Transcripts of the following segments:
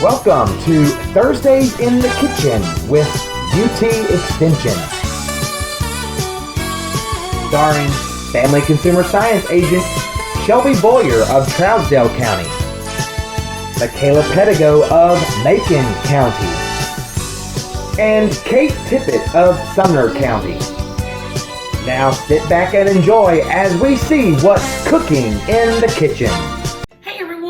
Welcome to Thursdays in the Kitchen with UT Extension. Starring Family Consumer Science Agent Shelby Boyer of Trousdale County, Michaela Pedigo of Macon County, and Kate Tippett of Sumner County. Now sit back and enjoy as we see what's cooking in the kitchen.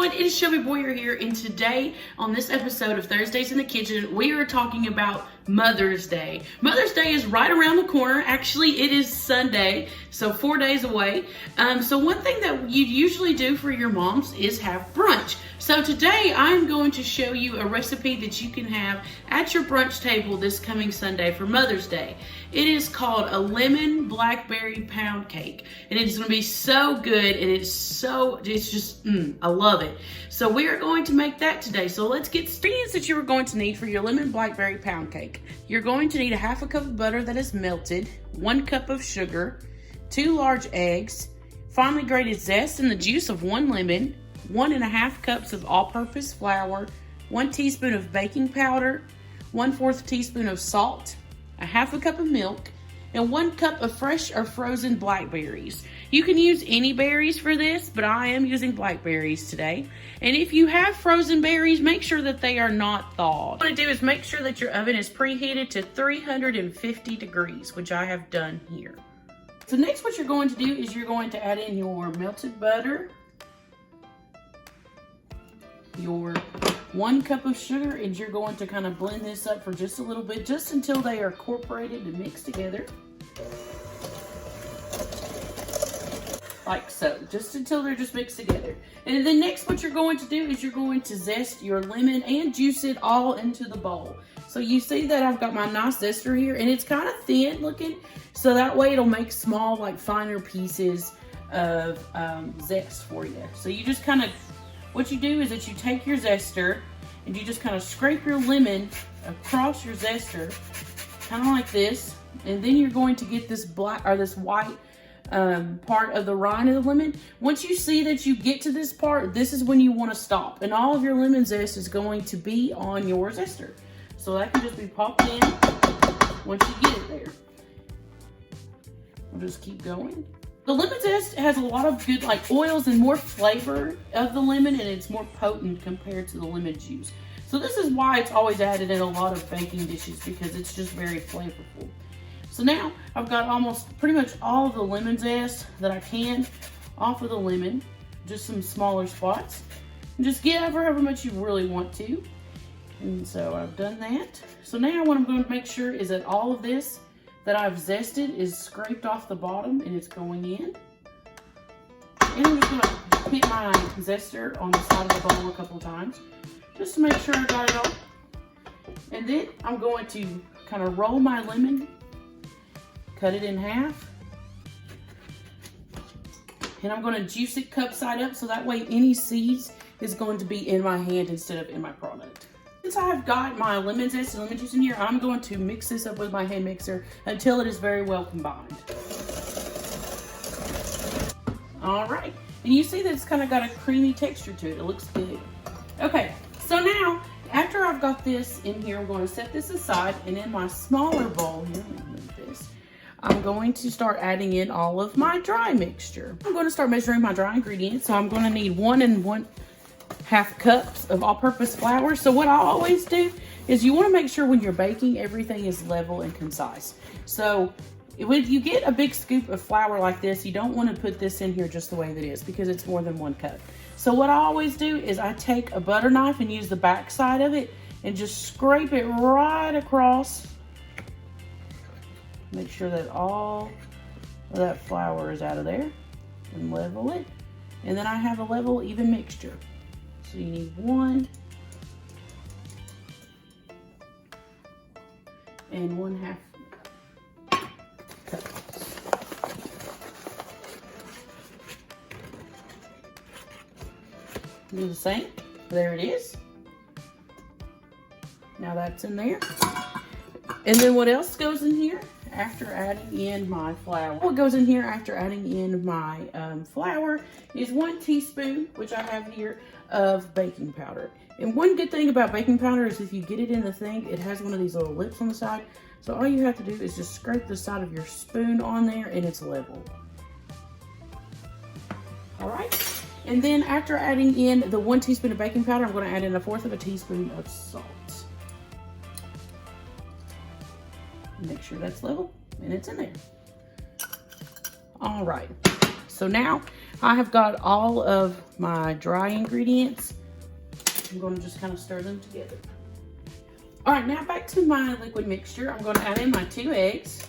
It is Shelby Boyer here, and today on this episode of Thursdays in the Kitchen, we are talking about Mother's Day. Mother's Day is right around the corner. Actually, it is Sunday, so 4 days away. So one thing that you usually do for your moms is have brunch. So today I'm going to show you a recipe that you can have at your brunch table this coming Sunday for Mother's Day. It is called a lemon blackberry pound cake, and it's going to be so good, and it's just, I love it. So we are going to make that today. So let's get ingredients that you are going to need for your lemon blackberry pound cake. You're going to need a half a cup of butter that is melted, 1 cup of sugar, 2 large eggs, finely grated zest and the juice of 1 lemon, 1½ cups of all-purpose flour, 1 teaspoon of baking powder, 1/4 teaspoon of salt, a half a cup of milk, and 1 cup of fresh or frozen blackberries. You can use any berries for this, but I am using blackberries today. And if you have frozen berries, make sure that they are not thawed. What you want to do is make sure that your oven is preheated to 350 degrees, which I have done here. So next what you're going to do is you're going to add in your melted butter, your 1 cup of sugar, and you're going to kind of blend this up for just a little bit, just until they are incorporated and mixed together. Like so, just until they're just mixed together. And then next what you're going to do is you're going to zest your lemon and juice it all into the bowl. So you see that I've got my nice zester here, and it's kind of thin looking, so that way it'll make small, like finer pieces of zest for you. So you just kind of, what you do is that you take your zester and you just kind of scrape your lemon across your zester, kind of like this, and then you're going to get this black or this white part of the rind of the lemon. Once you see that you get to this part, this is when you want to stop, and all of your lemon zest is going to be on your zester. So that can just be popped in once you get it there. We'll just keep going. The lemon zest has a lot of good like oils and more flavor of the lemon, and it's more potent compared to the lemon juice. So this is why it's always added in a lot of baking dishes, because it's just very flavorful. So now I've got almost pretty much all of the lemon zest that I can off of the lemon, just some smaller spots. And just get however much you really want to. And so I've done that. So now what I'm going to make sure is that all of this that I've zested is scraped off the bottom and it's going in. And I'm just going to hit my zester on the side of the bowl a couple of times just to make sure I got it all. And then I'm going to kind of roll my lemon, cut it in half, and I'm going to juice it cup side up so that way any seeds is going to be in my hand instead of in my product. Since I have got my lemon zest and lemon juice in here, I'm going to mix this up with my hand mixer until it is very well combined. All right, and you see that it's kind of got a creamy texture to it. It looks good. Okay, so now after I've got this in here, I'm going to set this aside, and in my smaller bowl here, let me move this, I'm going to start adding in all of my dry mixture. I'm going to start measuring my dry ingredients, so I'm going to need 1 1/2 cups of all-purpose flour. So what I always do is you want to make sure when you're baking, everything is level and concise. So when you get a big scoop of flour like this, you don't want to put this in here just the way that it is, because it's more than 1 cup. So what I always do is I take a butter knife and use the back side of it and just scrape it right across. Make sure that all of that flour is out of there, and level it. And then I have a level, even mixture. So you need 1 and 1/2 cups. Do the same. There it is. Now that's in there. And then what else goes in here after adding in my flour? What goes in here after adding in my flour is 1 teaspoon, which I have here, of baking powder. And one good thing about baking powder is if you get it in the thing, it has one of these little lips on the side. So all you have to do is just scrape the side of your spoon on there and it's level. All right. And then after adding in the 1 teaspoon of baking powder, I'm going to add in 1/4 teaspoon of salt. Make sure that's level and it's in there. All right. So now I have got all of my dry ingredients. I'm going to just kind of stir them together. All right, now back to my liquid mixture. I'm going to add in my 2 eggs.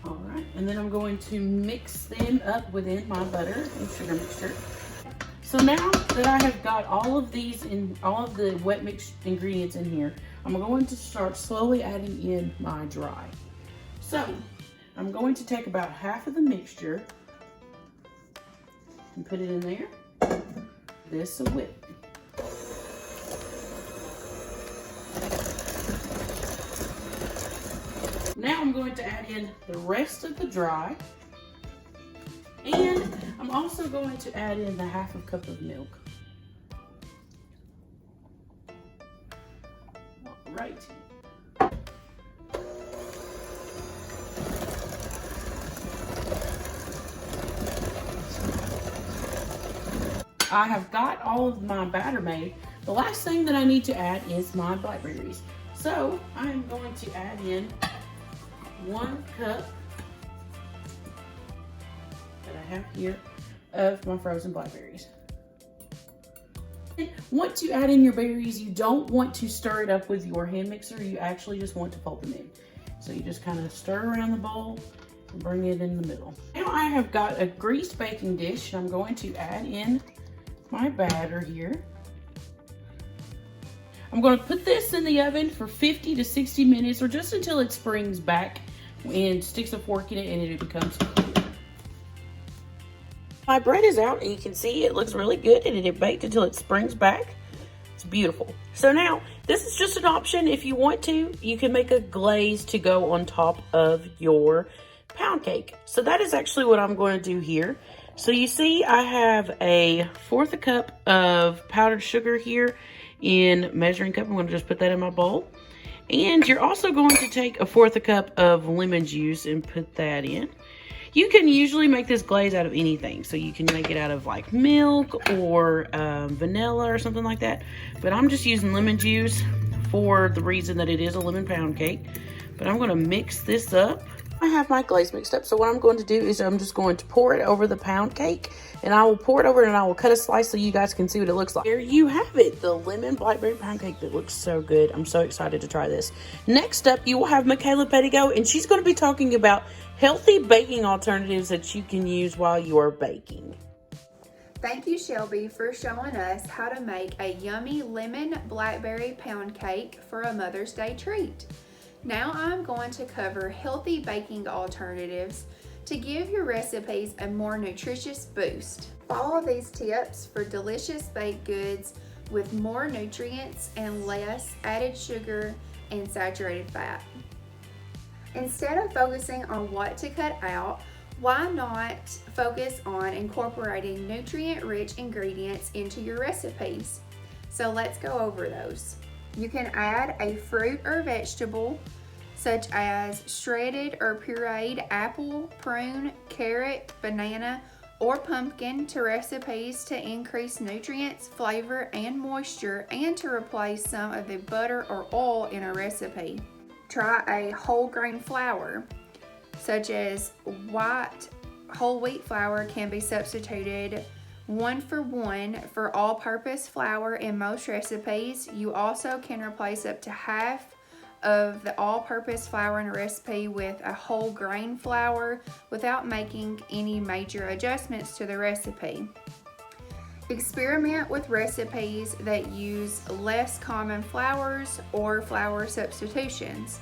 All right, and then I'm going to mix them up within my butter and sugar mixture. So now that I have got all of these in, all of the wet mixed ingredients in here, I'm going to start slowly adding in my dry. So I'm going to take about half of the mixture and put it in there. This will whip. Now I'm going to add in the rest of the dry. And I'm also going to add in the 1/2 cup of milk. All right. I have got all of my batter made. The last thing that I need to add is my blackberries. So I'm going to add in 1 cup that I have here of my frozen blackberries. And once you add in your berries, you don't want to stir it up with your hand mixer. You actually just want to fold them in. So you just kind of stir around the bowl and bring it in the middle. Now I have got a greased baking dish. I'm going to add in my batter here. I'm going to put this in the oven for 50 to 60 minutes or just until it springs back and sticks a fork in it and it becomes clear. My bread is out and you can see it looks really good and it baked until it springs back. It's beautiful. So now this is just an option. If you want to, you can make a glaze to go on top of your pound cake. So that is actually what I'm going to do here. So you see I have a 1/4 cup of powdered sugar here in measuring cup. I'm going to just put that in my bowl. And you're also going to take a 1/4 cup of lemon juice and put that in. You can usually make this glaze out of anything. So you can make it out of like milk or vanilla or something like that. But I'm just using lemon juice for the reason that it is a lemon pound cake. But I'm going to mix this up. I have my glaze mixed up, so what I'm going to do is I'm just going to pour it over the pound cake, and I will pour it over and I will cut a slice so you guys can see what it looks like. There you have it, the lemon blackberry pound cake that looks so good. I'm so excited to try this. Next up, you will have Michaela Pettigo, and she's going to be talking about healthy baking alternatives that you can use while you're baking. Thank you, Shelby, for showing us how to make a yummy lemon blackberry pound cake for a Mother's Day treat. Now I'm going to cover healthy baking alternatives to give your recipes a more nutritious boost. Follow these tips for delicious baked goods with more nutrients and less added sugar and saturated fat. Instead of focusing on what to cut out, why not focus on incorporating nutrient-rich ingredients into your recipes? So let's go over those. You can add a fruit or vegetable, such as shredded or pureed apple, prune, carrot, banana, or pumpkin to recipes to increase nutrients, flavor, and moisture, and to replace some of the butter or oil in a recipe. Try a whole grain flour, such as white whole wheat flour can be substituted 1-for-1 for all-purpose flour in most recipes. You also can replace up to half of the all-purpose flour in a recipe with a whole grain flour without making any major adjustments to the recipe. Experiment with recipes that use less common flours or flour substitutions,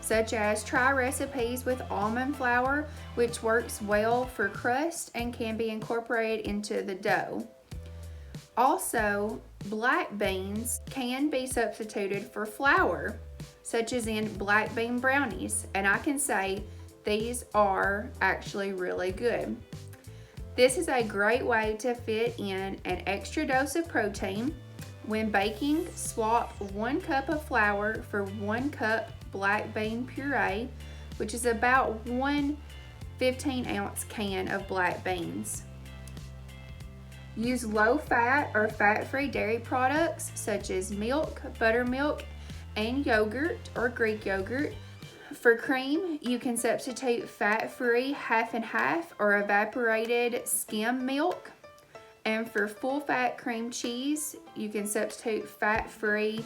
such as try recipes with almond flour, which works well for crust and can be incorporated into the dough. Also, black beans can be substituted for flour, such as in black bean brownies, and I can say these are actually really good. This is a great way to fit in an extra dose of protein. When baking, swap 1 cup of flour for 1 cup black bean puree, which is about 1 15-ounce can of black beans. Use low-fat or fat-free dairy products such as milk, buttermilk, and yogurt or Greek yogurt. For cream, you can substitute fat-free half and half or evaporated skim milk. And for full-fat cream cheese, you can substitute fat-free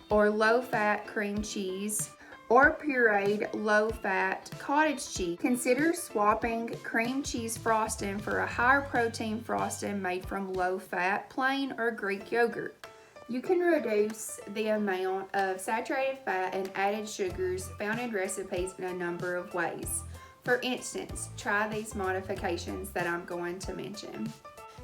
or low-fat cream cheese or pureed low-fat cottage cheese. Consider swapping cream cheese frosting for a higher protein frosting made from low-fat plain or Greek yogurt. You can reduce the amount of saturated fat and added sugars found in recipes in a number of ways. For instance, try these modifications that I'm going to mention.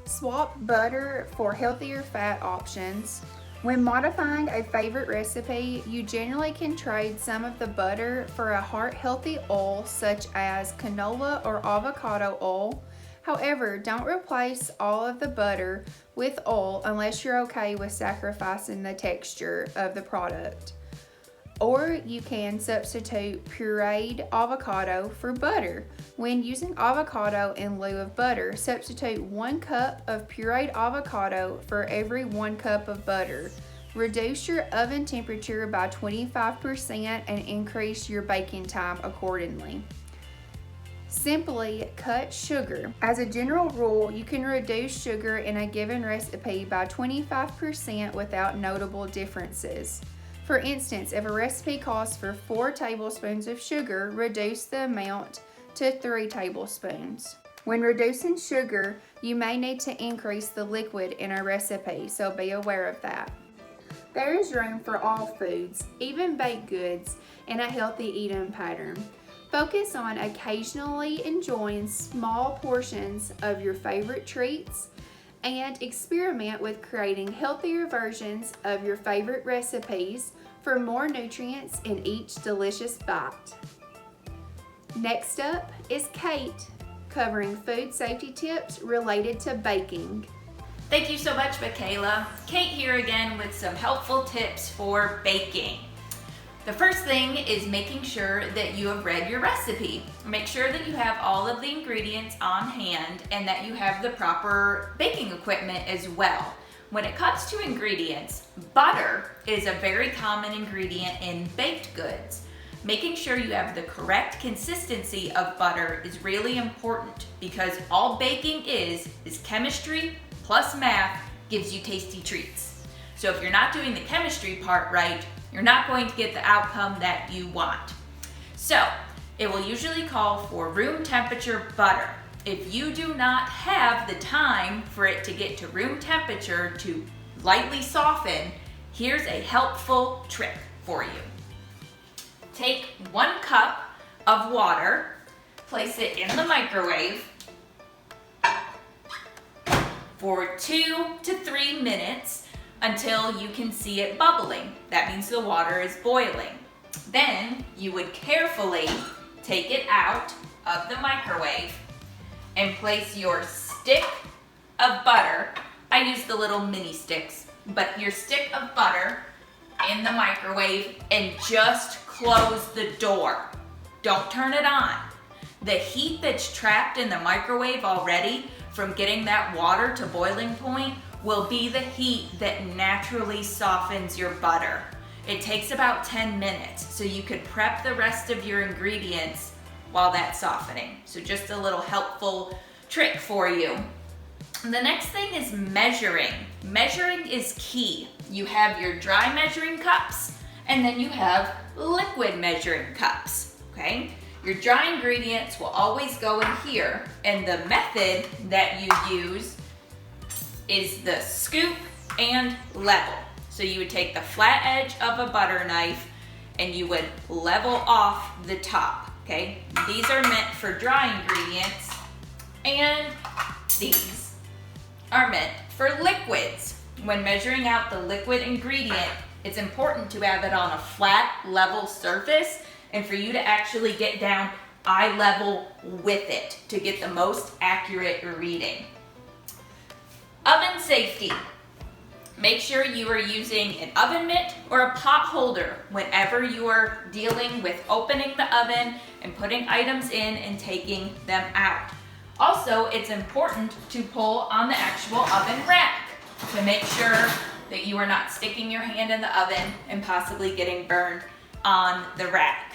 Swap butter for healthier fat options. When modifying a favorite recipe, you generally can trade some of the butter for a heart-healthy oil such as canola or avocado oil. However, don't replace all of the butter with oil unless you're okay with sacrificing the texture of the product. Or you can substitute pureed avocado for butter. When using avocado in lieu of butter, substitute 1 cup of pureed avocado for every 1 cup of butter. Reduce your oven temperature by 25% and increase your baking time accordingly. Simply cut sugar. As a general rule, you can reduce sugar in a given recipe by 25% without notable differences. For instance, if a recipe calls for 4 tablespoons of sugar, reduce the amount to 3 tablespoons. When reducing sugar, you may need to increase the liquid in a recipe, so be aware of that. There is room for all foods, even baked goods, in a healthy eating pattern. Focus on occasionally enjoying small portions of your favorite treats and experiment with creating healthier versions of your favorite recipes for more nutrients in each delicious bite. Next up is Kate, covering food safety tips related to baking. Thank you so much, Michaela. Kate here again with some helpful tips for baking. The first thing is making sure that you have read your recipe. Make sure that you have all of the ingredients on hand and that you have the proper baking equipment as well. When it comes to ingredients, butter is a very common ingredient in baked goods. Making sure you have the correct consistency of butter is really important because all baking is chemistry plus math gives you tasty treats. So if you're not doing the chemistry part right, you're not going to get the outcome that you want. So it will usually call for room temperature butter. If you do not have the time for it to get to room temperature to lightly soften, here's a helpful trick for you. Take 1 cup of water, place it in the microwave for 2 to 3 minutes until you can see it bubbling. That means the water is boiling. Then you would carefully take it out of the microwave and place your stick of butter. I use the little mini sticks, but your stick of butter in the microwave and just close the door. Don't turn it on. The heat that's trapped in the microwave already from getting that water to boiling point will be the heat that naturally softens your butter. It takes about 10 minutes, so you could prep the rest of your ingredients while that's softening. So just a little helpful trick for you. The next thing is measuring. Measuring is key. You have your dry measuring cups, and then you have liquid measuring cups, okay? Your dry ingredients will always go in here, and the method that you use is the scoop and level. So you would take the flat edge of a butter knife and you would level off the top, okay? These are meant for dry ingredients, and these are meant for liquids. When measuring out the liquid ingredient, it's important to have it on a flat, level surface and for you to actually get down eye level with it to get the most accurate reading. Oven safety. Make sure you are using an oven mitt or a pot holder whenever you are dealing with opening the oven and putting items in and taking them out. Also, it's important to pull on the actual oven rack to make sure that you are not sticking your hand in the oven and possibly getting burned on the rack.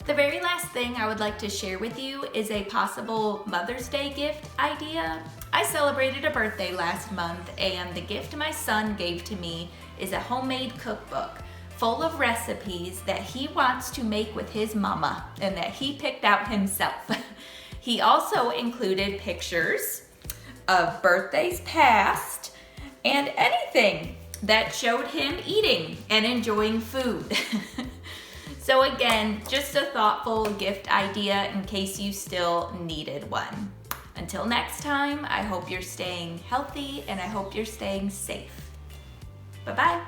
The very last thing I would like to share with you is a possible Mother's Day gift idea. I celebrated a birthday last month, and the gift my son gave to me is a homemade cookbook full of recipes that he wants to make with his mama and that he picked out himself. He also included pictures of birthdays past and anything that showed him eating and enjoying food. So again, just a thoughtful gift idea in case you still needed one. Until next time, I hope you're staying healthy and I hope you're staying safe. Bye-bye.